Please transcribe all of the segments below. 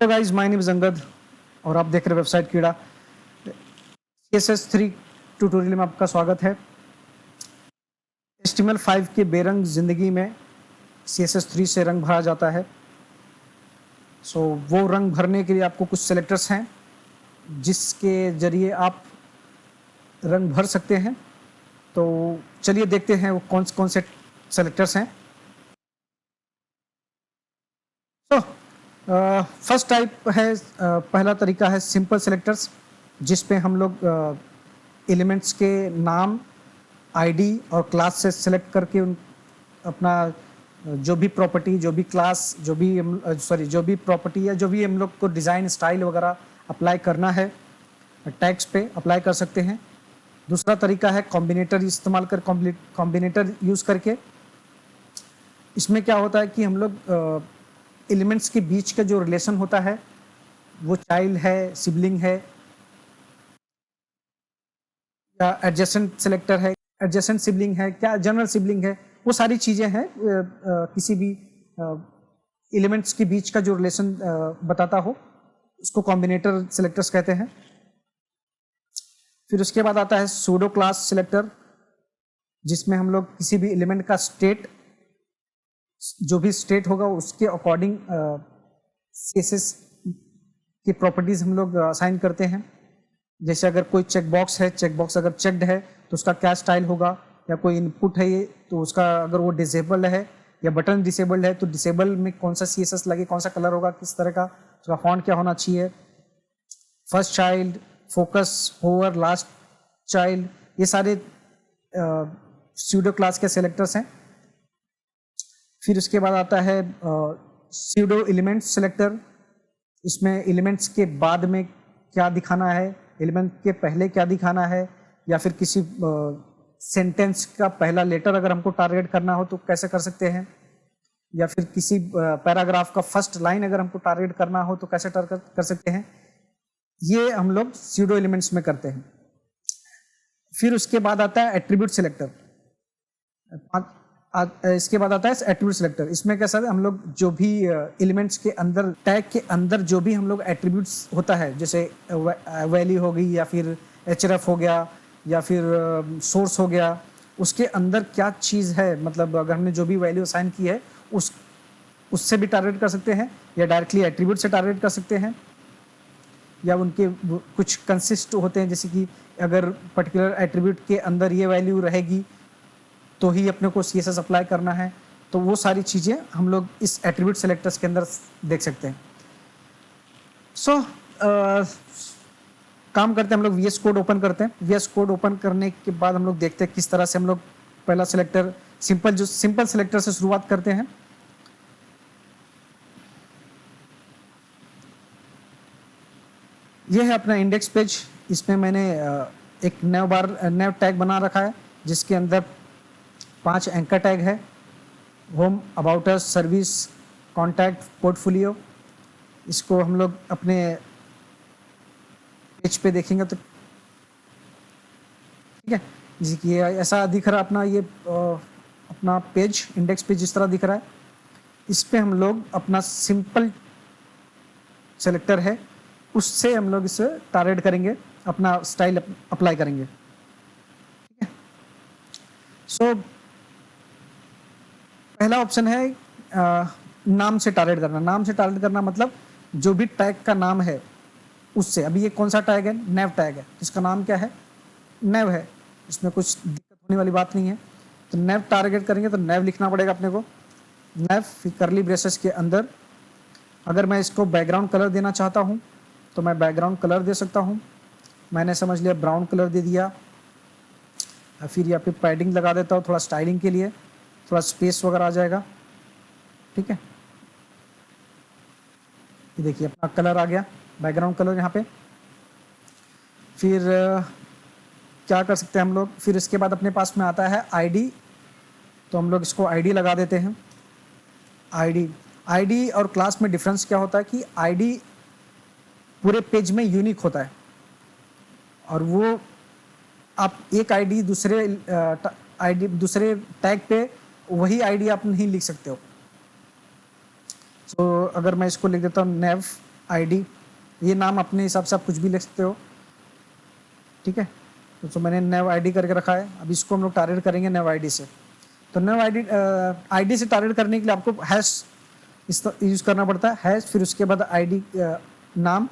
Hello guys, my name is Angad और आप देख रहे हैं वेबसाइट कीड़ा। CSS3 ट्यूटोरियल में आपका स्वागत है। HTML5 के बेरंग ज़िंदगी में CSS3 से रंग भरा जाता है। वो रंग भरने के लिए आपको कुछ सेलेक्टर्स हैं जिसके ज़रिए आप रंग भर सकते हैं। तो चलिए देखते हैं वो कौन से सेलेक्टर्स हैं। फर्स्ट टाइप है, पहला तरीका है सिंपल सेलेक्टर्स, जिस पे हम लोग एलिमेंट्स के नाम, आईडी और क्लास से सेलेक्ट करके अपना जो भी प्रॉपर्टी, जो भी क्लास, जो भी प्रॉपर्टी या जो भी हम लोग को डिज़ाइन स्टाइल वगैरह अप्लाई करना है टैग्स पे अप्लाई कर सकते हैं। दूसरा तरीका है कॉम्बिनेटर इस्तेमाल कर कॉम्बिनेटर यूज़ करके। इसमें क्या होता है कि हम लोग एलिमेंट्स के बीच का जो रिलेशन होता है वो चाइल्ड है, सिबलिंग है या एडजेसेंट सेलेक्टर है, एडजेसेंट सिबलिंग है, क्या जनरल सिबलिंग है, वो सारी चीज़ें हैं। किसी भी एलिमेंट्स के बीच का जो रिलेशन बताता हो उसको कॉम्बिनेटर सेलेक्टर्स कहते हैं। फिर उसके बाद आता है सूडो क्लास सेलेक्टर, जिसमें हम लोग किसी भी एलिमेंट का स्टेट, जो भी स्टेट होगा उसके अकॉर्डिंग CSS की प्रॉपर्टीज हम लोग असाइन करते हैं। जैसे अगर कोई चेकबॉक्स है, चेकबॉक्स अगर चेक्ड है तो उसका क्या स्टाइल होगा, या कोई इनपुट है ये तो उसका अगर वो डिसेबल्ड है या बटन डिसेबल्ड है तो डिसेबल में कौन सा CSS लगे, कौन सा कलर होगा, किस तरह का, उसका फॉन्ट क्या होना चाहिए, first child, focus, hover, last child, ये सारे सूडो क्लास के सेलेक्टर्स हैं। फिर उसके बाद आता है सूडो एलिमेंट सेलेक्टर। इसमें एलिमेंट्स के बाद में क्या दिखाना है, एलिमेंट के पहले क्या दिखाना है, या फिर किसी सेंटेंस का पहला लेटर अगर हमको टारगेट करना हो तो कैसे कर सकते हैं, या फिर किसी पैराग्राफ का फर्स्ट लाइन अगर हमको टारगेट करना हो तो कैसे कर सकते हैं। ये हम लोग सूडो एलिमेंट्स में करते हैं। फिर उसके बाद आता है एट्रीब्यूट सेलेक्टर। इसके बाद आता है एट्रीब्यूट सेलेक्टर। इसमें कैसा है, हम लोग जो भी एलिमेंट्स के अंदर, टैग के अंदर जो भी हम लोग एट्रीब्यूट्स होता है, जैसे वैल्यू हो गई या फिर href हो गया या फिर सोर्स हो गया, उसके अंदर क्या चीज़ है, मतलब अगर हमने जो भी वैल्यू असाइन की है उससे भी टारगेट कर सकते हैं, या डायरेक्टली एट्रीब्यूट से टारगेट कर सकते हैं, या उनके कुछ कंसिस्ट होते हैं, जैसे कि अगर पर्टिकुलर एट्रीब्यूट के अंदर ये वैल्यू रहेगी तो ही अपने को CSS अप्लाई करना है। तो वो सारी चीज़ें हम लोग इस एट्रीब्यूट सेलेक्टर्स के अंदर देख सकते हैं। काम करते हैं हम लोग, VS कोड ओपन करते हैं। VS कोड ओपन करने के बाद हम लोग देखते हैं किस तरह से हम लोग पहला सेलेक्टर सिंपल सेलेक्टर से शुरुआत करते हैं। ये है अपना इंडेक्स पेज। इसमें मैंने एक नैव टैग बना रखा है जिसके अंदर 5 एंकर टैग है: home, about us, service, contact, portfolio. इसको हम लोग अपने पेज पे देखेंगे तो ठीक है, जैसे कि ऐसा दिख रहा है अपना ये अपना पेज, इंडेक्स पेज इस तरह दिख रहा है। इस पे हम लोग अपना सिंपल सेलेक्टर है उससे हम लोग इसे टारगेट करेंगे, अपना स्टाइल अप्लाई करेंगे। ठीक है, पहला ऑप्शन है नाम से टारगेट करना। नाम से टारगेट करना मतलब जो भी टैग का नाम है उससे। अभी ये कौन सा टैग है? नैव टैग है, इसका नाम क्या है? नैव है। इसमें कुछ दिक्कत होने वाली बात नहीं है। तो नैव टारगेट करेंगे तो नैव लिखना पड़ेगा अपने को। नैव, फिर करली ब्रेसेस के अंदर अगर मैं इसको बैकग्राउंड कलर देना चाहता हूँ तो मैं बैकग्राउंड कलर दे सकता हूँ। मैंने समझ लिया ब्राउन कलर दे दिया। फिर यहाँ पे पैडिंग लगा देता हूँ थोड़ा स्टाइलिंग के लिए, थोड़ा स्पेस वगैरह आ जाएगा। ठीक है, ये देखिए अपना कलर आ गया, बैकग्राउंड कलर यहाँ पे। फिर क्या कर सकते हैं हम लोग, फिर इसके बाद अपने पास में आता है आईडी। तो हम लोग इसको आईडी लगा देते हैं। आईडी और क्लास में डिफरेंस क्या होता है कि आईडी पूरे पेज में यूनिक होता है, और वो आप एक आईडी दूसरे टैग पे वही आईडी आप नहीं लिख सकते हो। अगर मैं इसको लिख देता हूँ नैव आईडी, ये नाम अपने हिसाब से आप कुछ भी लिख सकते हो, ठीक है। तो मैंने नव आईडी करके रखा है। अब इसको हम लोग टारगेट करेंगे नव आईडी से। तो नव आईडी से टारगेट करने के लिए आपको हैश यूज़ करना पड़ता है, हैश, फिर उसके बाद आईडी नाम,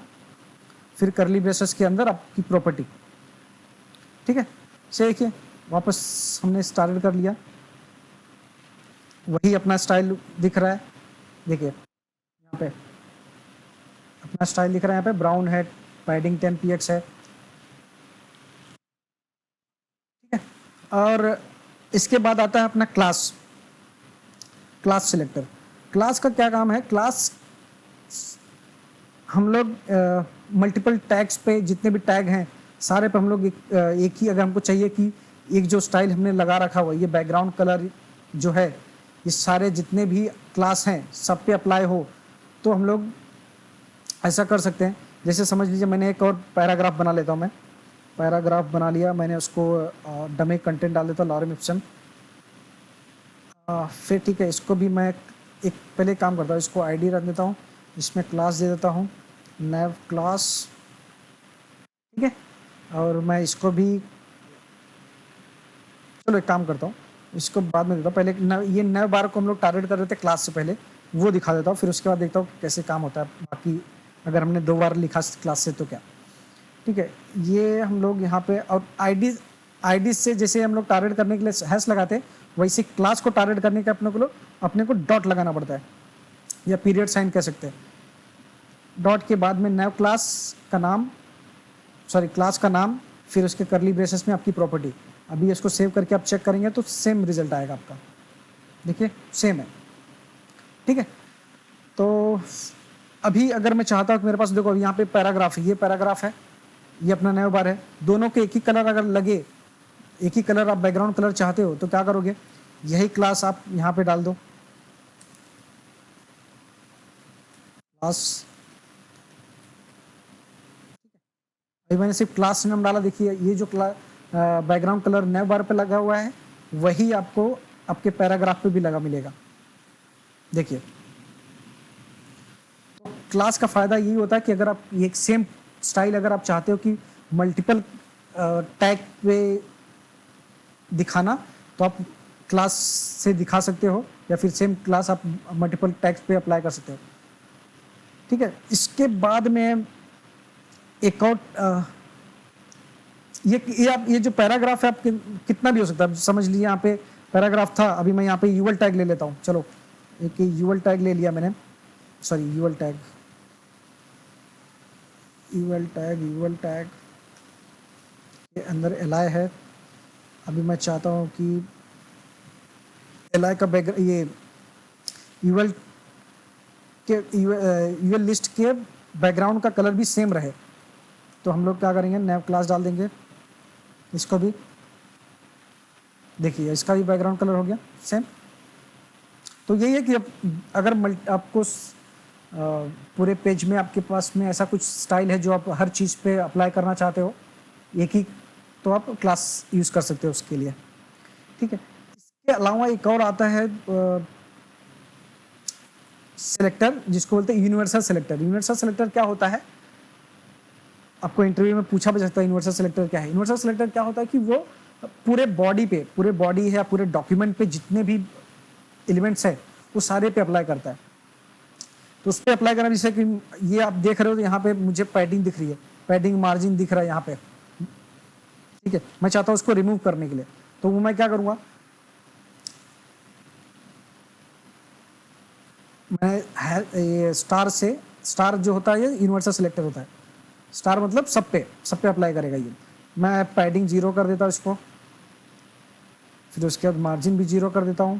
फिर करली ब्रेसेस के अंदर आपकी प्रॉपर्टी, ठीक है। से देखिए वापस हमने टारगेट कर लिया, वही अपना स्टाइल दिख रहा है, देखिए यहाँ पे अपना स्टाइल दिख रहा है, यहाँ पे ब्राउन है, पैडिंग 10 px है, ठीक है। और इसके बाद आता है अपना क्लास सिलेक्टर। क्लास का क्या काम है? क्लास हम लोग मल्टीपल टैग्स पे, जितने भी टैग हैं सारे पे हम लोग एक ही, अगर हमको चाहिए कि एक जो स्टाइल हमने लगा रखा हुआ, ये बैकग्राउंड कलर जो है, ये सारे जितने भी क्लास हैं सब पे अप्लाई हो, तो हम लोग ऐसा कर सकते हैं। जैसे समझ लीजिए मैंने एक और पैराग्राफ बना लेता हूँ, मैं पैराग्राफ बना लिया मैंने, उसको डमे कंटेंट डाल देता हूँ, लॉरेम इप्सन। फिर ठीक है, इसको भी मैं एक पहले काम करता हूँ, इसको आईडी रख देता हूँ, इसमें क्लास दे देता हूँ नैव क्लास, ठीक है। और मैं इसको भी, चलो एक काम करता हूँ, इसको बाद में देता हूँ, पहले ये नैव बार को हम लोग टारगेट कर रहे थे क्लास से पहले, वो दिखा देता हूँ, फिर उसके बाद देखता हूँ कैसे काम होता है बाकी, अगर हमने 2 बार लिखा क्लास से तो क्या, ठीक है। ये हम लोग यहाँ पे, और आईडी से जैसे हम लोग टारगेट करने के लिए हैश लगाते हैं, वैसे क्लास को टारगेट करने के अपने को डॉट लगाना पड़ता है, या पीरियड साइन कह सकते हैं। डॉट के बाद में नैव क्लास का नाम, क्लास का नाम, फिर उसके करली ब्रेसेस में आपकी प्रॉपर्टी। अभी इसको सेव करके आप चेक करेंगे तो सेम रिजल्ट आएगा आपका, देखिए सेम है, ठीक है। तो अभी अगर मैं चाहता हूँ कि मेरे पास देखो यहाँ पे पैराग्राफ है, ये पैराग्राफ है, ये अपना नैव बार है, दोनों के एक ही कलर अगर लगे, एक ही कलर आप बैकग्राउंड कलर चाहते हो, तो क्या करोगे, यही क्लास आप यहाँ पे डाल दो, क्लास, अभी मैंने सिर्फ क्लास नाम डाला, देखिए ये जो बैकग्राउंड कलर नैव बार पे लगा हुआ है, वही आपको आपके पैराग्राफ पे भी लगा मिलेगा, देखिए। तो क्लास का फायदा यही होता है कि अगर आप ये सेम स्टाइल अगर आप चाहते हो कि मल्टीपल टैग पे दिखाना, तो आप क्लास से दिखा सकते हो, या फिर सेम क्लास आप मल्टीपल टैग्स पे अप्लाई कर सकते हो, ठीक है। इसके बाद में एक और ये जो पैराग्राफ है आप कितना भी हो सकता है, समझ लीजिए यहाँ पे पैराग्राफ था, अभी मैं यहाँ पे यूएल टैग ले लेता हूँ, चलो एक यूएल टैग ले लिया मैंने, सॉरी यूएल टैग के अंदर एलाई है। अभी मैं चाहता हूँ कि एलाई का बैकग्राउंड, ये यूएल लिस्ट के बैकग्राउंड का कलर भी सेम रहे, तो हम लोग क्या करेंगे, नैव क्लास डाल देंगे, इसको भी देखिए, इसका भी बैकग्राउंड कलर हो गया सेम। तो यही है कि अगर आपको पूरे पेज में आपके पास में ऐसा कुछ स्टाइल है जो आप हर चीज़ पे अप्लाई करना चाहते हो एक ही, तो आप क्लास यूज़ कर सकते हो उसके लिए, ठीक है। इसके अलावा एक और आता है सिलेक्टर, जिसको बोलते हैं यूनिवर्सल सिलेक्टर। यूनिवर्सल सिलेक्टर क्या होता है, आपको इंटरव्यू में पूछा जा सकता है यूनिवर्सल सिलेक्टर क्या है। यूनिवर्सल सिलेक्टर क्या होता है कि वो पूरे बॉडी है, पूरे डॉक्यूमेंट पे जितने भी एलिमेंट्स है वो सारे पे अप्लाई करता है। तो उस पर अप्लाई करना, जैसे कि ये आप देख रहे हो, तो यहाँ पे मुझे पैडिंग दिख रही है, पैडिंग मार्जिन दिख रहा है यहाँ पे, ठीक है। मैं चाहता हूँ उसको रिमूव करने के लिए, तो वो मैं क्या करूँगा, मैं ये स्टार जो होता है ये यूनिवर्सल सिलेक्टर होता है, स्टार मतलब सब पे अप्लाई करेगा ये। मैं पैडिंग 0 कर देता हूँ इसको, फिर उसके बाद मार्जिन भी 0 कर देता हूँ,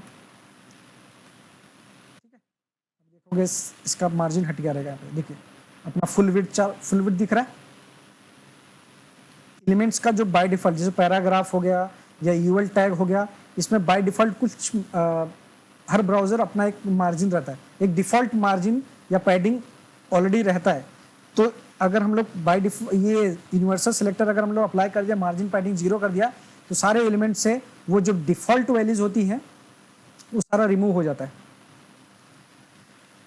ठीक है। अब देखोगे इसका मार्जिन हट गया रहेगा, देखिए अपना फुल विड्थ दिख रहा है। एलिमेंट्स का जो बाय डिफॉल्ट, जैसे पैराग्राफ हो गया या यूएल टैग हो गया, इसमें बाय डिफॉल्ट कुछ हर ब्राउजर अपना एक मार्जिन रहता है, एक डिफॉल्ट मार्जिन या पैडिंग ऑलरेडी रहता है। तो अगर हम लोग बाय डिफॉल्ट ये यूनिवर्सल सिलेक्टर अगर हम लोग अप्लाई कर दिया, मार्जिन पैडिंग 0 कर दिया, तो सारे एलिमेंट से वो जो डिफॉल्ट वैल्यूज होती हैं वो सारा रिमूव हो जाता है,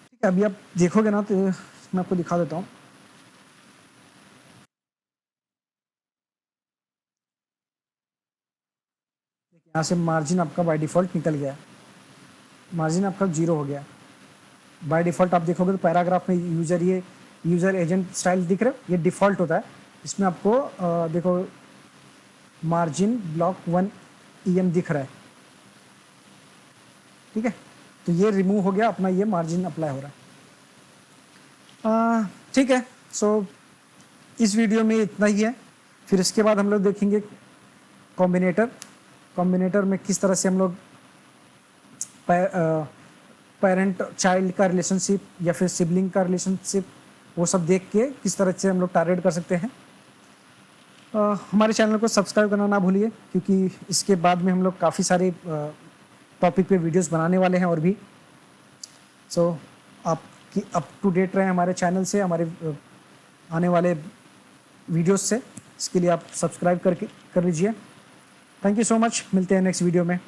ठीक है। अभी आप देखोगे ना, तो मैं आपको दिखा देता हूँ। यहाँ से मार्जिन आपका बाय डिफ़ॉल्ट निकल गया, मार्जिन आपका 0 हो गया। बाय डिफ़ॉल्ट आप देखोगे तो पैराग्राफ में यूज़र एजेंट स्टाइल दिख रहा है, ये डिफ़ॉल्ट होता है। इसमें आपको देखो मार्जिन ब्लॉक 1 EM दिख रहा है, ठीक है। तो ये रिमूव हो गया, अपना ये मार्जिन अप्लाई हो रहा है। ठीक है, सो इस वीडियो में इतना ही है। फिर इसके बाद हम लोग देखेंगे कॉम्बिनेटर में किस तरह से हम लोग पेरेंट चाइल्ड का रिलेशनशिप या फिर सिबलिंग का रिलेशनशिप वो सब देख के किस तरह से हम लोग टारगेट कर सकते हैं। हमारे चैनल को सब्सक्राइब करना ना भूलिए, क्योंकि इसके बाद में हम लोग काफ़ी सारे टॉपिक पे वीडियोस बनाने वाले हैं और भी। सो आपकी अप टू डेट रहें हमारे चैनल से, हमारे आने वाले वीडियोस से। इसके लिए आप सब्सक्राइब कर लीजिए। थैंक यू सो मच, मिलते हैं नेक्स्ट वीडियो में।